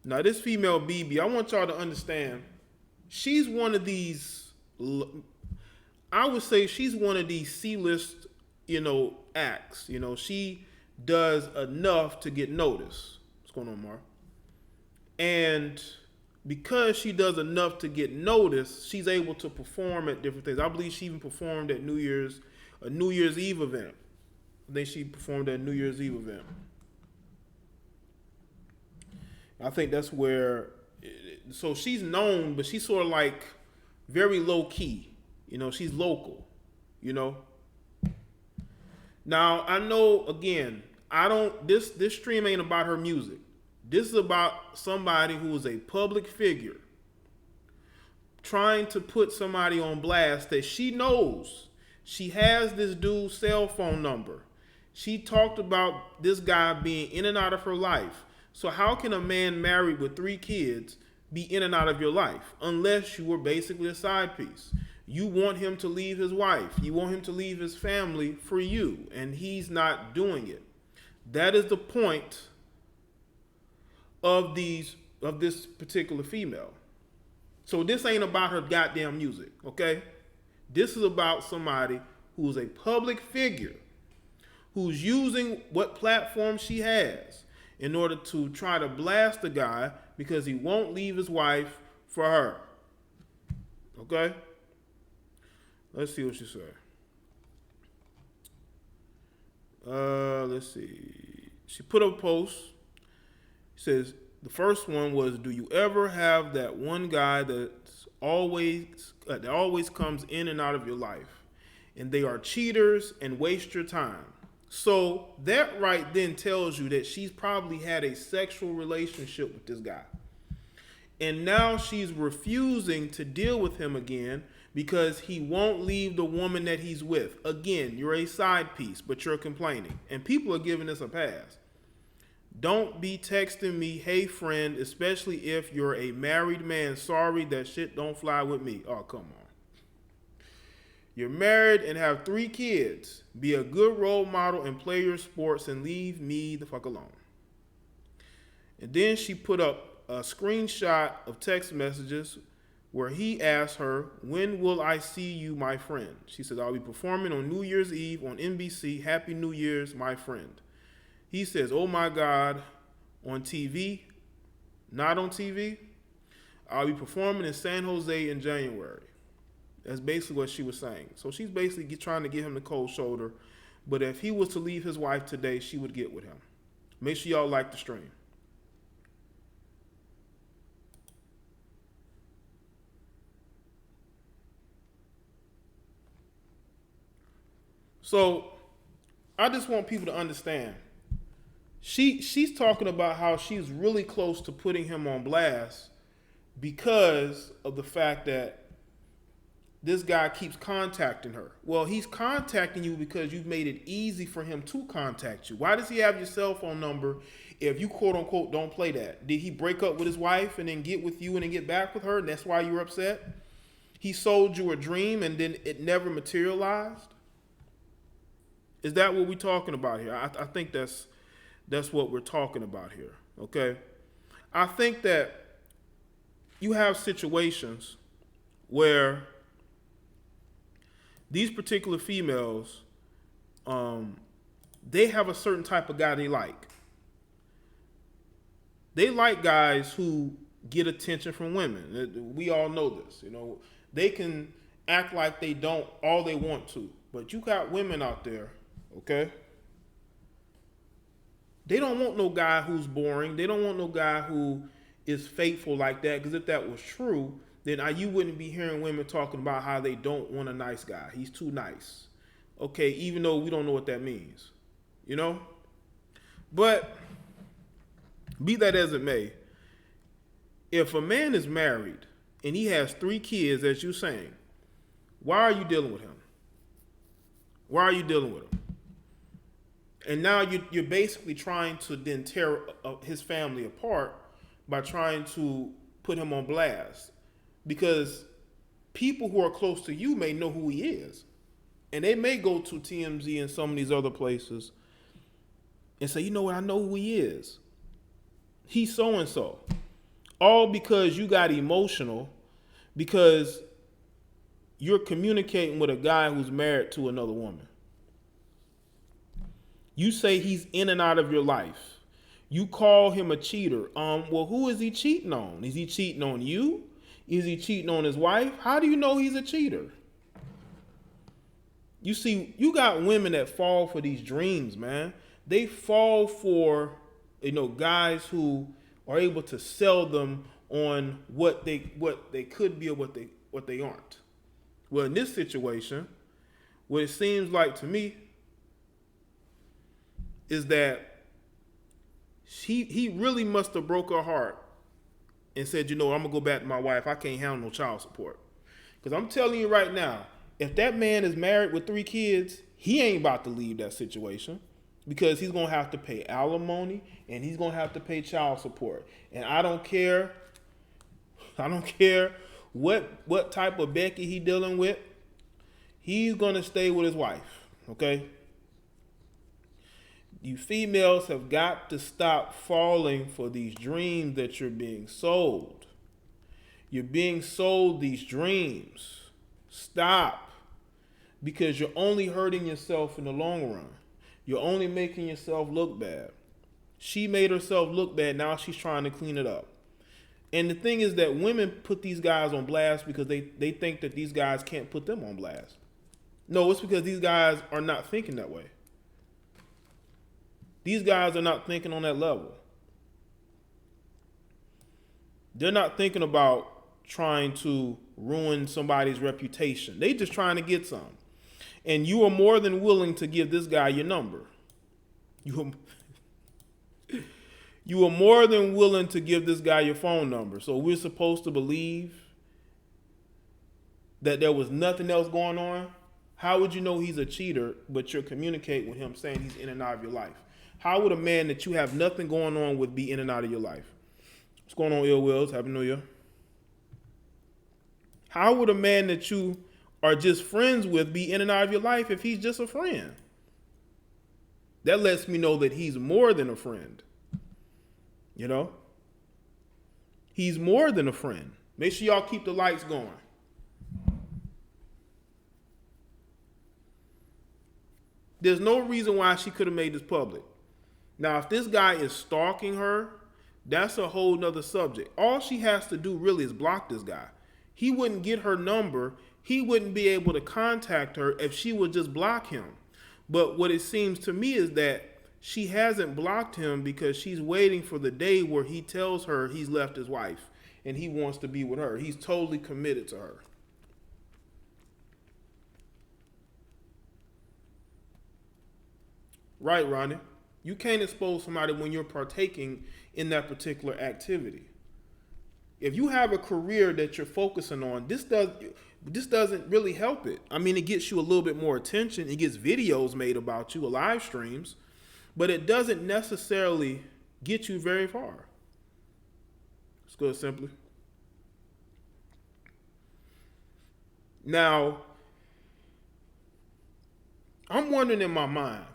Now, this female BB, I want y'all to understand, she's one of these, I would say she's one of these C-list, acts. She does enough to get noticed. What's going on, Mar? And because she does enough to get noticed, she's able to perform at different things. I believe she even performed at a New Year's Eve event. I think she performed at a New Year's Eve event. I think that's where, so she's known, but she's sort of like very low key. She's local, Now, I know, again, this stream ain't about her music. This is about somebody who is a public figure trying to put somebody on blast that she knows. She has this dude's cell phone number. She talked about this guy being in and out of her life. So how can a man married with 3 kids be in and out of your life? Unless you were basically a side piece. You want him to leave his wife. You want him to leave his family for you. And he's not doing it. That is the point of this particular female. So this ain't about her goddamn music, okay? This is about somebody who's a public figure, who's using what platform she has in order to try to blast the guy because he won't leave his wife for her. Okay? Let's see what she said. Let's see. She put up a post. She says, the first one was, do you ever have that one guy that always comes in and out of your life, and they are cheaters and waste your time? So that right then tells you that she's probably had a sexual relationship with this guy. And now she's refusing to deal with him again because he won't leave the woman that he's with. Again, you're a side piece, but you're complaining. And people are giving this a pass. Don't be texting me, hey friend, especially if you're a married man. Sorry, that shit don't fly with me. Oh, come on. You're married and have 3 kids. Be a good role model and play your sports and leave me the fuck alone. And then she put up a screenshot of text messages where he asked her, when will I see you, my friend? She said, I'll be performing on New Year's Eve on NBC. Happy New Year's, my friend. He says, oh my God, on TV, not on TV. I'll be performing in San Jose in January. That's basically what she was saying. So she's basically trying to give him the cold shoulder. But if he was to leave his wife today, she would get with him. Make sure y'all like the stream. So I just want people to understand. She's talking about how she's really close to putting him on blast because of the fact that this guy keeps contacting her. Well, he's contacting you because you've made it easy for him to contact you. Why does he have your cell phone number if you quote unquote don't play that? Did he break up with his wife and then get with you and then get back with her and that's why you were upset? He sold you a dream and then it never materialized? Is that what we're talking about here? I think that's what we're talking about here, okay? I think that you have situations where these particular females, they have a certain type of guy they like. They like guys who get attention from women. We all know this, They can act like they don't all they want to, but you got women out there, okay? They don't want no guy who's boring. They don't want no guy who is faithful like that, because if that was true, then you wouldn't be hearing women talking about how they don't want a nice guy. He's too nice. Okay, even though we don't know what that means. But be that as it may, if a man is married and he has 3 kids, as you're saying, why are you dealing with him? Why are you dealing with him? And now you're basically trying to then tear his family apart by trying to put him on blast. Because people who are close to you may know who he is. And they may go to TMZ and some of these other places and say, you know what, I know who he is. He's so-and-so. All because you got emotional because you're communicating with a guy who's married to another woman. You say he's in and out of your life. You call him a cheater. Well, who is he cheating on? Is he cheating on you? Is he cheating on his wife? How do you know he's a cheater? You see, you got women that fall for these dreams, man. They fall for, guys who are able to sell them on what they could be or what they aren't. Well, in this situation, what it seems like to me is that he really must have broke her heart and said, I'm gonna go back to my wife. I can't handle no child support. Because I'm telling you right now, if that man is married with 3 kids, he ain't about to leave that situation because he's gonna have to pay alimony and he's gonna have to pay child support. And I don't care what type of Becky he dealing with. He's gonna stay with his wife. Okay. You females have got to stop falling for these dreams that you're being sold. You're being sold these dreams. Stop. Because you're only hurting yourself in the long run. You're only making yourself look bad. She made herself look bad. Now she's trying to clean it up. And the thing is that women put these guys on blast because they think that these guys can't put them on blast. No, it's because these guys are not thinking that way. These guys are not thinking on that level. They're not thinking about trying to ruin somebody's reputation. They just trying to get some. And you are more than willing to give this guy your number. You are more than willing to give this guy your phone number. So we're supposed to believe that there was nothing else going on? How would you know he's a cheater, but you're communicating with him saying he's in and out of your life? How would a man that you have nothing going on with be in and out of your life? What's going on, Ill Wills? Happy New Year. How would a man that you are just friends with be in and out of your life if he's just a friend? That lets me know that he's more than a friend. He's more than a friend. Make sure y'all keep the lights going. There's no reason why she could have made this public. Now, if this guy is stalking her, that's a whole nother subject. All she has to do really is block this guy. He wouldn't get her number. He wouldn't be able to contact her if she would just block him. But what it seems to me is that she hasn't blocked him because she's waiting for the day where he tells her he's left his wife and he wants to be with her. He's totally committed to her. Right, Ronnie? You can't expose somebody when you're partaking in that particular activity. If you have a career that you're focusing on, this doesn't really help it. I mean, it gets you a little bit more attention. It gets videos made about you, live streams, but it doesn't necessarily get you very far. Let's go simply. Now, I'm wondering in my mind,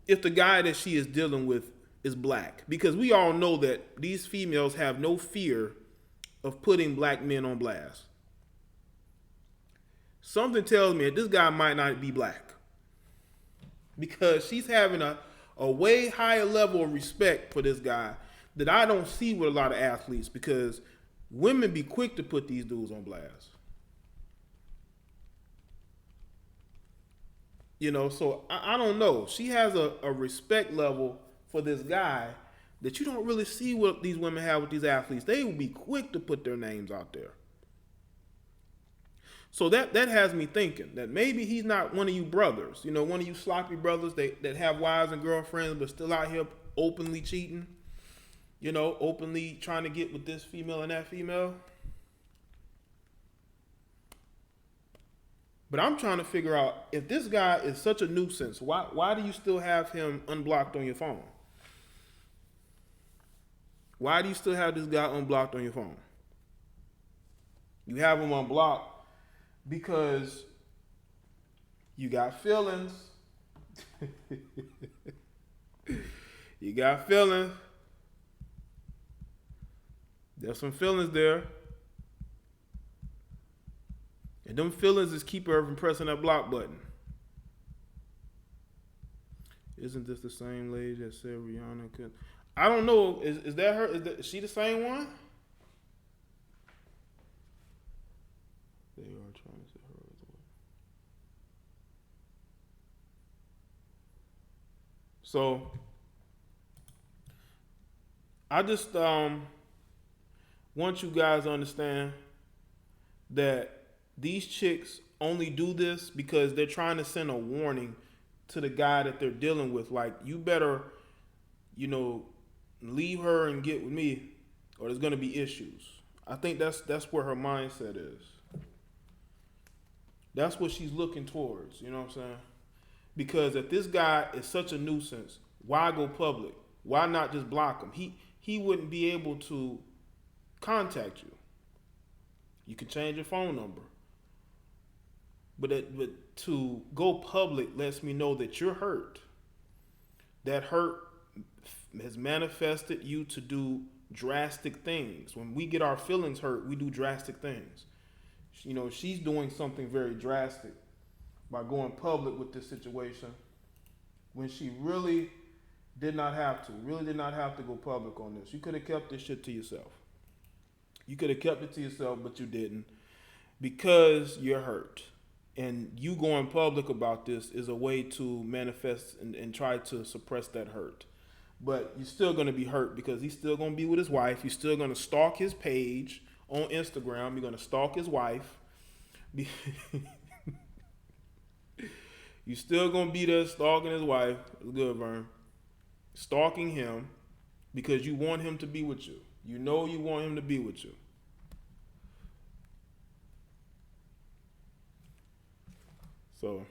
if the guy that she is dealing with is black, because we all know that these females have no fear of putting black men on blast. Something tells me that this guy might not be black, because she's having a way higher level of respect for this guy that I don't see with a lot of athletes, because women be quick to put these dudes on blast. So I don't know. She has a respect level for this guy that you don't really see what these women have with these athletes. They will be quick to put their names out there. So that has me thinking that maybe he's not one of you brothers, one of you sloppy brothers that have wives and girlfriends but still out here openly cheating, openly trying to get with this female and that female. But I'm trying to figure out, if this guy is such a nuisance, why do you still have him unblocked on your phone? Why do you still have this guy unblocked on your phone? You have him unblocked because you got feelings. You got feelings. There's some feelings there. And them feelings is keeping her from pressing that block button. Isn't this the same lady that said Rihanna could? I don't know. Is that her? Is she the same one? They are trying to say her as well. So I just want you guys to understand that these chicks only do this because they're trying to send a warning to the guy that they're dealing with. Like, you better, leave her and get with me, or there's gonna be issues. I think that's where her mindset is. That's what she's looking towards. You know what I'm saying? Because if this guy is such a nuisance, why go public? Why not just block him? He wouldn't be able to contact you. You can change your phone number. But to go public lets me know that you're hurt. That hurt has manifested you to do drastic things. When we get our feelings hurt, we do drastic things. She's doing something very drastic by going public with this situation when she really did not have to go public on this. You could have kept this shit to yourself. You could have kept it to yourself, but you didn't, because you're hurt. And you going public about this is a way to manifest and try to suppress that hurt. But you're still going to be hurt because he's still going to be with his wife. You're still going to stalk his page on Instagram. You're going to stalk his wife. You're still going to be there stalking his wife. Good, Vern. Stalking him because you want him to be with you. You know you want him to be with you. So